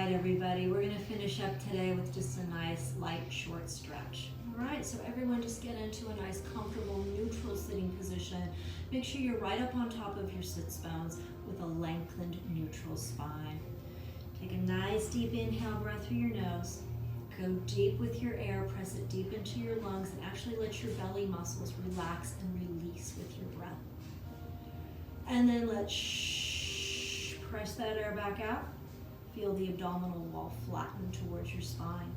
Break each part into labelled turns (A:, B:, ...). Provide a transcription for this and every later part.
A: right, everybody, we're going to finish up today with just a nice, light, short stretch. All right, so everyone just get into a nice, comfortable, neutral sitting position. Make sure you're right up on top of your sits bones with a lengthened, neutral spine. Take a nice, deep inhale breath through your nose. Go deep with your air, press it deep into your lungs, and actually let your belly muscles relax and release with your breath. And then press that air back out. Feel the abdominal wall flatten towards your spine.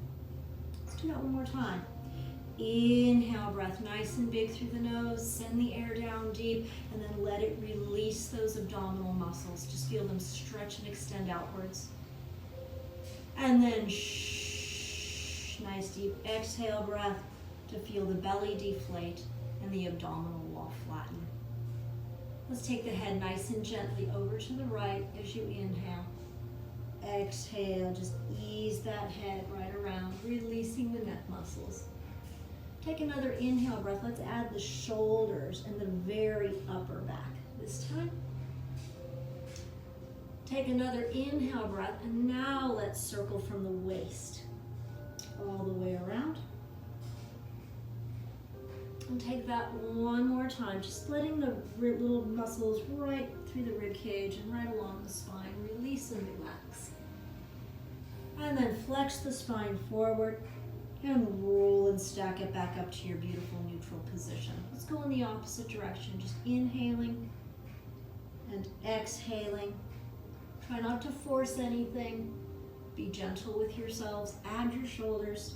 A: Let's do that one more time. Inhale, breath nice and big through the nose. Send the air down deep, and then let it release those abdominal muscles. Just feel them stretch and extend outwards. And then nice deep exhale breath to feel the belly deflate and the abdominal wall flatten. Let's take the head nice and gently over to the right as you inhale. Exhale, just ease that head right around, releasing the neck muscles. Take another inhale breath. Let's add the shoulders and the very upper back this time. Take another inhale breath, and now let's circle from the waist all the way around. And take that one more time, just letting the little muscles right through the rib cage and right along the spine. Release and relax. And then flex the spine forward and roll and stack it back up to your beautiful neutral position. Let's go in the opposite direction, just inhaling and exhaling. Try not to force anything. Be gentle with yourselves. Add your shoulders.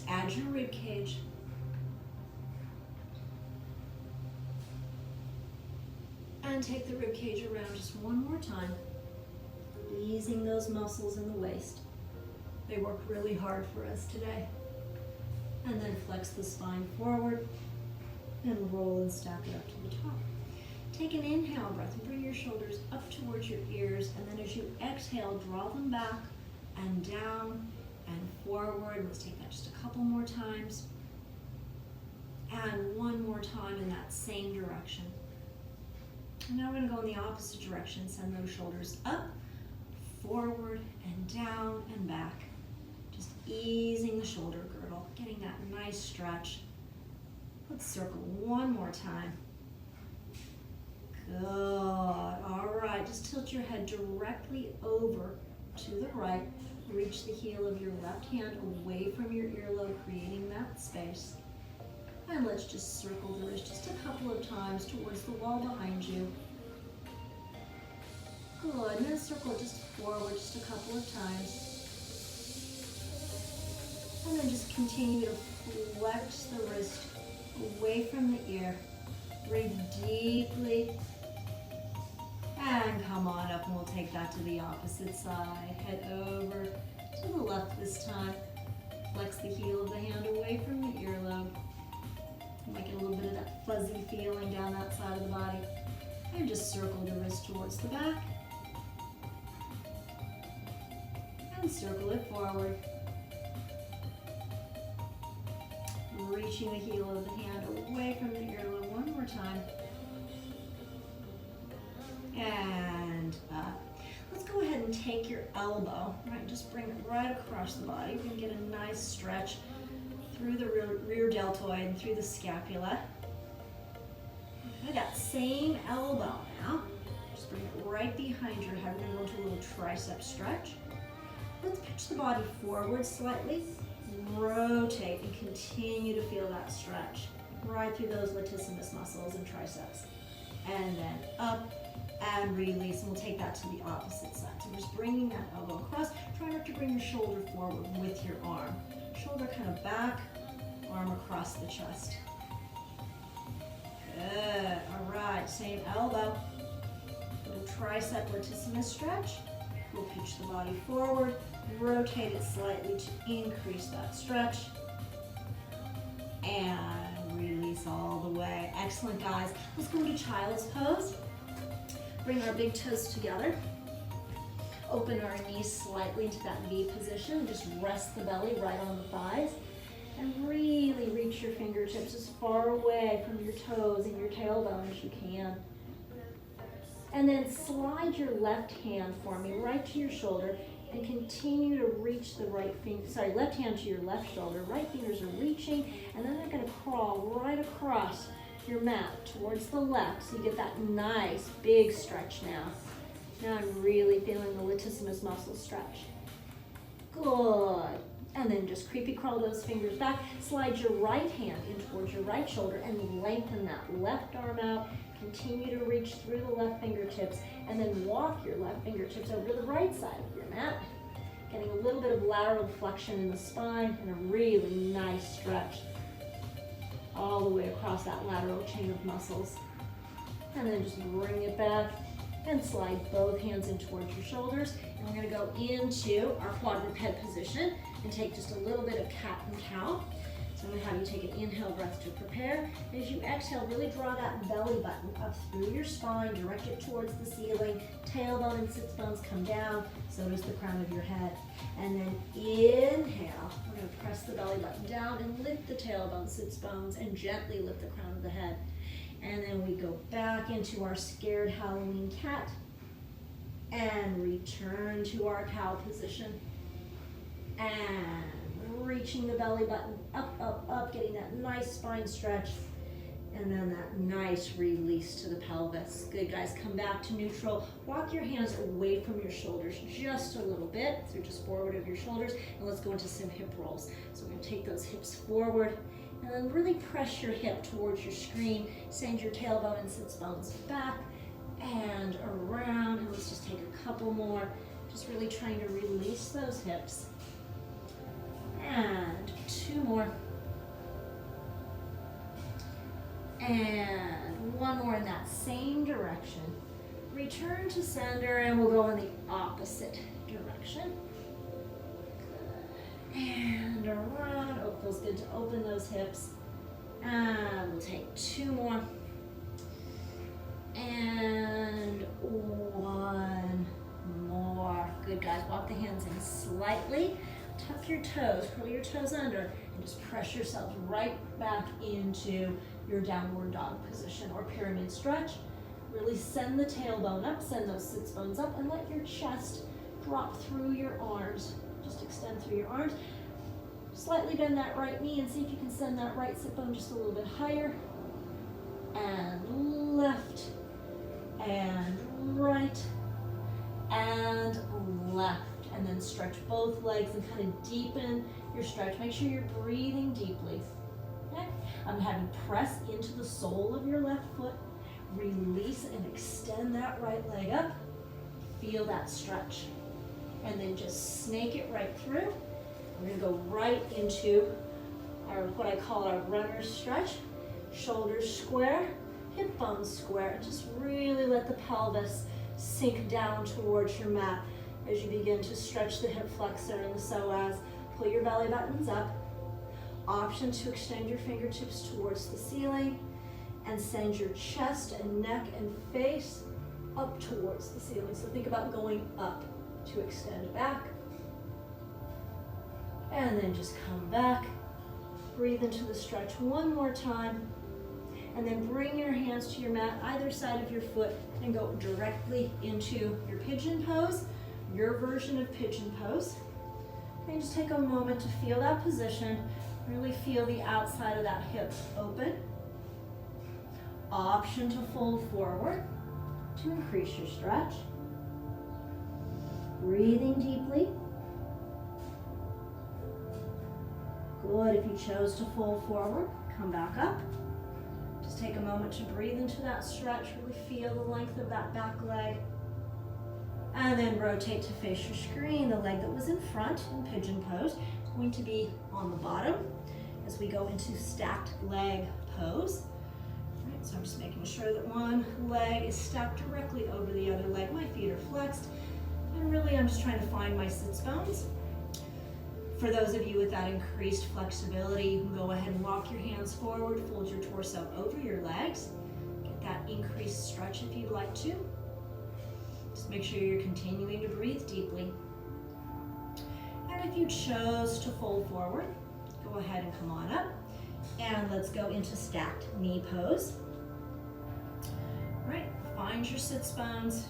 A: Add your rib cage. And take the rib cage around just one more time. Easing those muscles in the waist. They work really hard for us today. And then flex the spine forward and roll and stack it up to the top. Take an inhale breath and bring your shoulders up towards your ears, and then as you exhale, draw them back and down and forward. Let's take that just a couple more times. And one more time in that same direction. And now we're going to go in the opposite direction. Send those shoulders up, forward, and down and back. Just easing the shoulder girdle, getting that nice stretch. Let's circle one more time. Good. All right, just tilt your head directly over to the right. Reach the heel of your left hand away from your earlobe, creating that space. And let's just circle the wrist just a couple of times towards the wall behind you. Good. And then circle it just forward just a couple of times. And then just continue to flex the wrist away from the ear. Breathe deeply. And come on up, and we'll take that to the opposite side. Head over to the left this time. Flex the heel of the hand away from the earlobe. Make it a little bit of that fuzzy feeling down that side of the body. And just circle the wrist towards the back. And circle it forward. Reaching the heel of the hand away from the earlobe one more time. And up. Let's go ahead and take your elbow, right? Just bring it right across the body. You can get a nice stretch through the rear deltoid and through the scapula. Okay, that same elbow now. Just bring it right behind your head. We're going to go into a little tricep stretch. Let's pitch the body forward slightly. Rotate and continue to feel that stretch right through those latissimus muscles and triceps. And then up and release, and we'll take that to the opposite side. So just bringing that elbow across. Try not to bring your shoulder forward with your arm. Shoulder kind of back, arm across the chest. Good. All right, same elbow. Little tricep latissimus stretch. We'll pitch the body forward, rotate it slightly to increase that stretch, and release all the way. Excellent, guys. Let's go into child's pose. Bring our big toes together. Open our knees slightly into that V position. Just rest the belly right on the thighs. And really reach your fingertips as far away from your toes and your tailbone as you can. And then slide your left hand for me right to your shoulder and continue to reach the right finger, left hand to your left shoulder. Right fingers are reaching, and then they're gonna crawl right across your mat towards the left, so you get that nice big stretch now. Now I'm really feeling the latissimus muscle stretch. Good. And then just creepy crawl those fingers back. Slide your right hand in towards your right shoulder and lengthen that left arm out. Continue to reach through the left fingertips, and then walk your left fingertips over to the right side of your mat. Getting a little bit of lateral flexion in the spine and a really nice stretch all the way across that lateral chain of muscles. And then just bring it back and slide both hands in towards your shoulders. And we're gonna go into our quadruped position and take just a little bit of cat and cow. So I'm gonna have you take an inhale breath to prepare. As you exhale, really draw that belly button up through your spine, direct it towards the ceiling. Tailbone and sits bones come down, so does the crown of your head. And then inhale, we're gonna press the belly button down and lift the tailbone, sits bones, and gently lift the crown of the head. And then we go back into our scared Halloween cat and return to our cow position. And reaching the belly button up, up, up, getting that nice spine stretch, and then that nice release to the pelvis. Good, guys, come back to neutral. Walk your hands away from your shoulders just a little bit, so just forward of your shoulders, and let's go into some hip rolls. So we're gonna take those hips forward, and then really press your hip towards your screen. Send your tailbone and sits bones back and around, and let's just take a couple more. Just really trying to release those hips. And two more. And one more in that same direction. Return to center, and we'll go in the opposite direction. And around. Oh, it feels good to open those hips. And we'll take two more. And one more. Good, guys. Walk the hands in slightly. Tuck your toes, curl your toes under, and just press yourselves right back into your downward dog position or pyramid stretch. Really send the tailbone up, send those sits bones up, and let your chest drop through your arms. Just extend through your arms. Slightly bend that right knee and see if you can send that right sit bone just a little bit higher. And left, and right, and left. And then stretch both legs and kind of deepen your stretch. Make sure you're breathing deeply. Okay? I'm having you press into the sole of your left foot. Release and extend that right leg up. Feel that stretch. And then just snake it right through. We're gonna go right into our, what I call our runner's stretch. Shoulders square, hip bones square. Just really let the pelvis sink down towards your mat. As you begin to stretch the hip flexor and the psoas, pull your belly buttons up. Option to extend your fingertips towards the ceiling and send your chest and neck and face up towards the ceiling. So think about going up to extend back. And then just come back. Breathe into the stretch one more time. And then bring your hands to your mat, either side of your foot, and go directly into your pigeon pose. Your version of pigeon pose. And just take a moment to feel that position. Really feel the outside of that hip open. Option to fold forward to increase your stretch. Breathing deeply. Good. If you chose to fold forward, come back up. Just take a moment to breathe into that stretch. Really feel the length of that back leg. And then rotate to face your screen. The leg that was in front in pigeon pose is going to be on the bottom as we go into stacked leg pose. All right, so I'm just making sure that one leg is stacked directly over the other leg. My feet are flexed. And really, I'm just trying to find my sits bones. For those of you with that increased flexibility, you can go ahead and walk your hands forward, fold your torso over your legs. Get that increased stretch if you'd like to. Just make sure you're continuing to breathe deeply. And if you chose to fold forward, go ahead and come on up. And let's go into stacked knee pose. All right, Find your sits bones.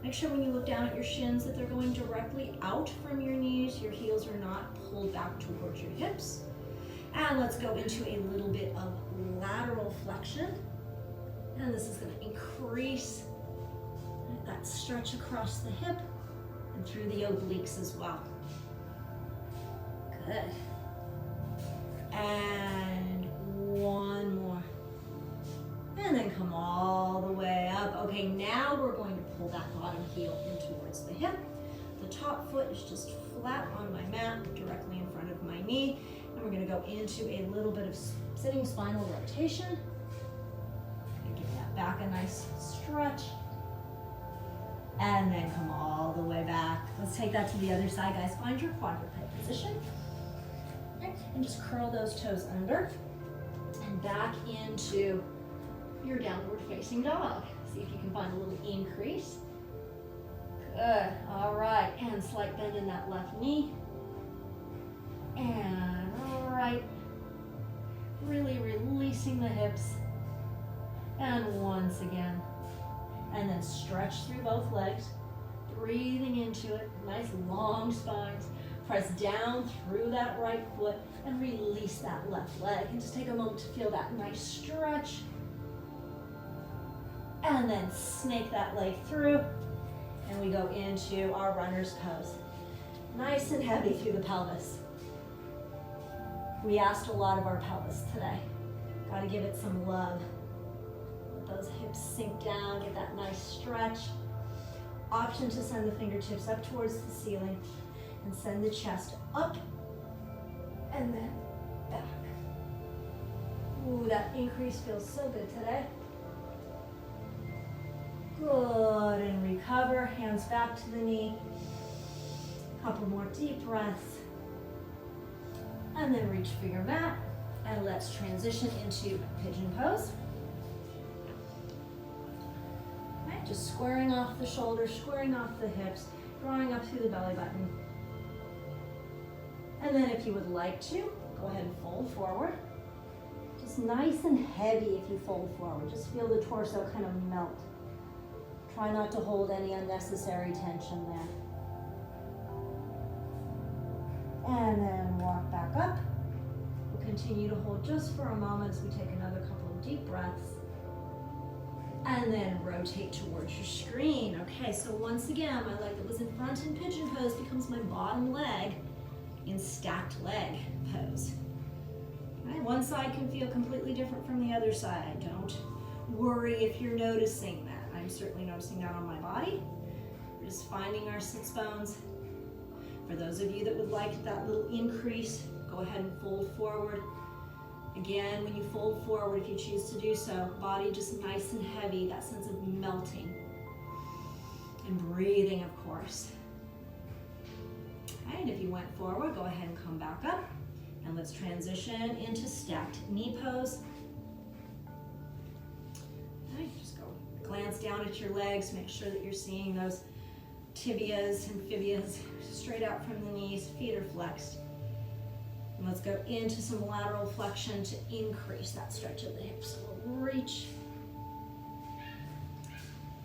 A: Make sure when you look down at your shins that they're going directly out from your knees. Your heels are not pulled back towards your hips. And let's go into a little bit of lateral flexion. And this is going to increase that stretch across the hip and through the obliques as well. Good. And one more. And then come all the way up. Okay, now we're going to pull that bottom heel in towards the hip. The top foot is just flat on my mat, directly in front of my knee. And we're going to go into a little bit of sitting spinal rotation. Give that back a nice stretch. And then come all the way back. Let's take that to the other side, guys. Find your quadruped position. Okay. And just curl those toes under. And back into your downward facing dog. See if you can find a little increase. Good. All right. And slight bend in that left knee. And all right. Really releasing the hips. And once again. And then stretch through both legs. Breathing into it. Nice long spines. Press down through that right foot and release that left leg. And just take a moment to feel that nice stretch. And then snake that leg through. And we go into our runner's pose. Nice and heavy through the pelvis. We asked a lot of our pelvis today. Got to give it some love. Let those hips sink down, get that nice stretch. Option to send the fingertips up towards the ceiling and send the chest up and then back. Ooh, that increase feels so good today. Good, and recover, hands back to the knee. Couple more deep breaths. And then reach for your mat. And let's transition into pigeon pose. Right, just squaring off the shoulders, squaring off the hips, drawing up through the belly button. And then if you would like to, go ahead and fold forward. Just nice and heavy if you fold forward. Just feel the torso kind of melt. Try not to hold any unnecessary tension there. And then walk back up. We'll continue to hold just for a moment as we take another couple of deep breaths. And then rotate towards your screen. Okay, so once again, my leg that was in front in pigeon pose becomes my bottom leg in stacked leg pose. Right, one side can feel completely different from the other side. Don't worry if you're noticing that. I'm certainly noticing that on my body. We're just finding our sits bones. For those of you that would like that little increase, go ahead and fold forward. Again, when you fold forward, if you choose to do so, body just nice and heavy, that sense of melting. And breathing, of course. All right, if you went forward, go ahead and come back up. And let's transition into stacked knee pose. All right, just go glance down at your legs, make sure that you're seeing those tibias and fibias straight out from the knees, feet are flexed. And let's go into some lateral flexion to increase that stretch of the hips. So we'll reach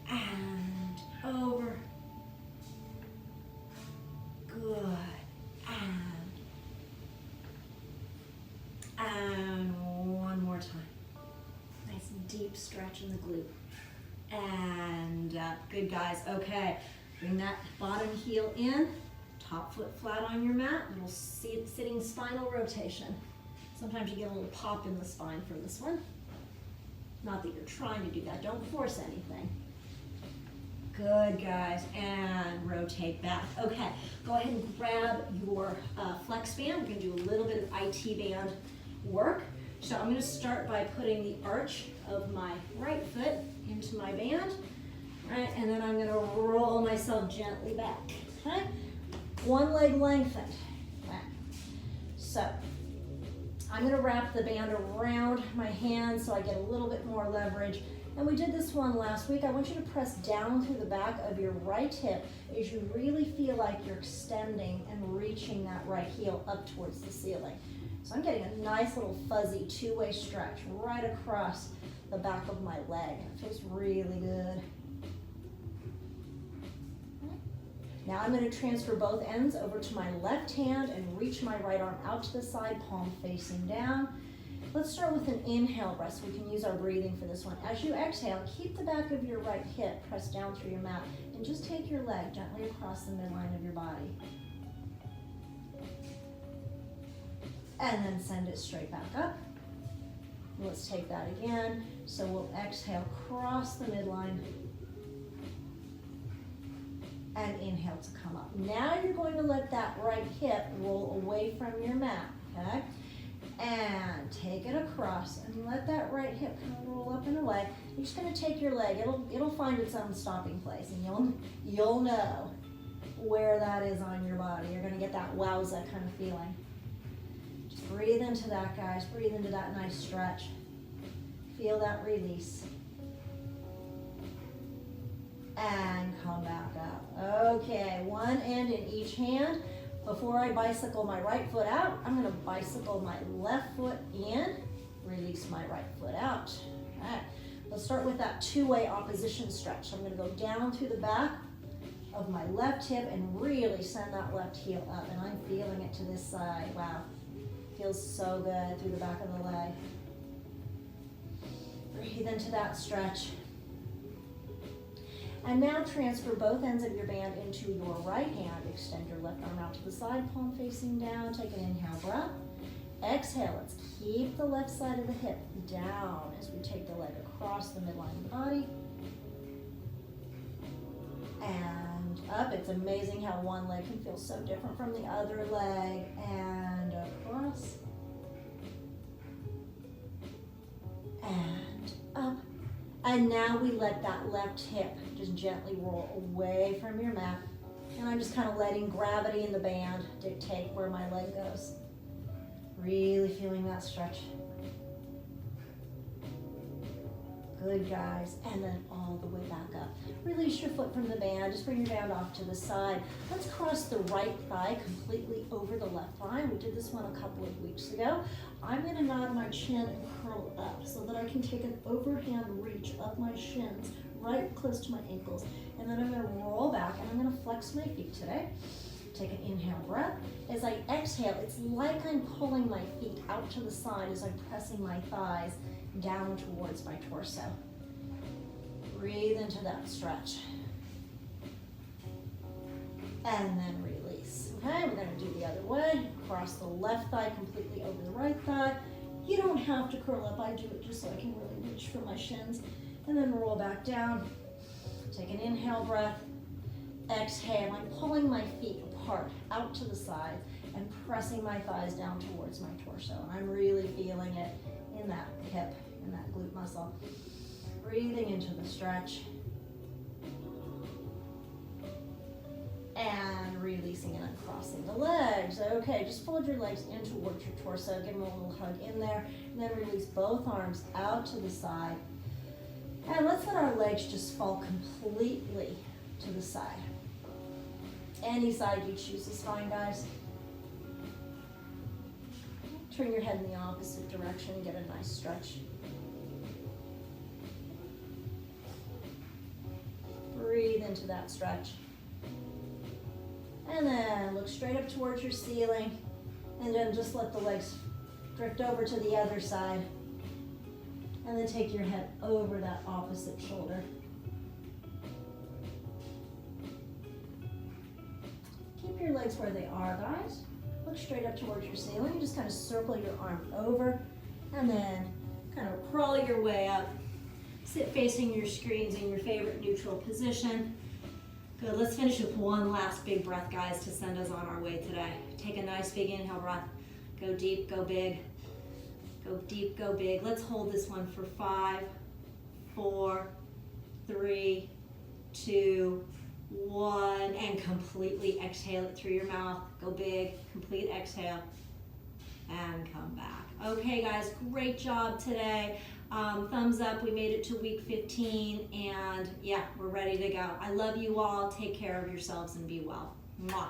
A: and over. Good. And one more time. Nice deep stretch in the glute. And good, guys. Okay, bring that bottom heel in, top foot flat on your mat, little sitting spinal rotation. Sometimes you get a little pop in the spine from this one. Not that you're trying to do that, don't force anything. Good, guys, and rotate back. Okay, go ahead and grab your flex band. We're gonna do a little bit of IT band work. So I'm gonna start by putting the arch of my right foot into my band, right? And then I'm gonna roll myself gently back, okay? One leg lengthened, right? So I'm gonna wrap the band around my hand so I get a little bit more leverage. And we did this one last week. I want you to press down through the back of your right hip as you really feel like you're extending and reaching that right heel up towards the ceiling. So I'm getting a nice little fuzzy two-way stretch right across the back of my leg. It feels really good. Now I'm going to transfer both ends over to my left hand and reach my right arm out to the side, palm facing down. Let's start with an inhale breath so we can use our breathing for this one. As you exhale, keep the back of your right hip pressed down through your mat and just take your leg gently across the midline of your body. And then send it straight back up. Let's take that again. So we'll exhale, cross the midline, and inhale to come up. Now you're going to let that right hip roll away from your mat, okay? And take it across and let that right hip kind of roll up and away. You're just going to take your leg. It'll find its own stopping place, and you'll know where that is on your body. You're going to get that wowza kind of feeling. Just breathe into that, guys. Breathe into that nice stretch. Feel that release. And come back up. Okay, one end in each hand. Before I bicycle my right foot out, I'm going to bicycle my left foot in, release my right foot out. All right, let's start with that two-way opposition stretch. So I'm going to go down through the back of my left hip and really send that left heel up. And I'm feeling it to this side. Wow, feels so good through the back of the leg. Breathe into that stretch. And now transfer both ends of your band into your right hand. Extend your left arm out to the side, palm facing down. Take an inhale breath. Exhale, let's keep the left side of the hip down as we take the leg across the midline of the body. And up. It's amazing how one leg can feel so different from the other leg. And across. And up. And now we let that left hip just gently roll away from your mat. And I'm just kind of letting gravity in the band dictate where my leg goes. Really feeling that stretch. Good, guys. And then all the way back up. Release your foot from the band. Just bring your band off to the side. Let's cross the right thigh completely over the left thigh. We did this one a couple of weeks ago. I'm going to nod my chin and curl up so that I can take an overhand reach of my shins right close to my ankles. And then I'm going to roll back and I'm going to flex my feet today. Take an inhale breath. As I exhale, it's like I'm pulling my feet out to the side as I'm pressing my thighs down towards my torso. Breathe into that stretch. And then release. Okay, we're going to do the other way. Cross the left thigh completely over the right thigh. You don't have to curl up. I do it just so I can really reach for my shins. And then roll back down. Take an inhale breath. Exhale. I'm pulling my feet apart out to the side and pressing my thighs down towards my torso. And I'm really feeling it in that hip, in that glute muscle. Breathing into the stretch. And releasing and uncrossing the legs. Okay, just fold your legs in towards your torso. Give them a little hug in there. And then release both arms out to the side. And let's let our legs just fall completely to the side. Any side you choose is fine, guys. Turn your head in the opposite direction and get a nice stretch. Breathe into that stretch. And then look straight up towards your ceiling. And then just let the legs drift over to the other side. And then take your head over that opposite shoulder. Keep your legs where they are, guys. Look straight up towards your ceiling. Just kind of circle your arm over. And then kind of crawl your way up. Sit facing your screens in your favorite neutral position. Good, let's finish with one last big breath, guys, to send us on our way today. Take a nice big inhale breath. Go deep, go big. Go deep, go big. Let's hold this one for 5, 4, 3, 2, 1, and completely exhale it through your mouth. Go big, complete exhale, and come back. Okay, guys, great job today. Thumbs up, we made it to week 15, and yeah, we're ready to go. I love you all. Take care of yourselves and be well. Mwah.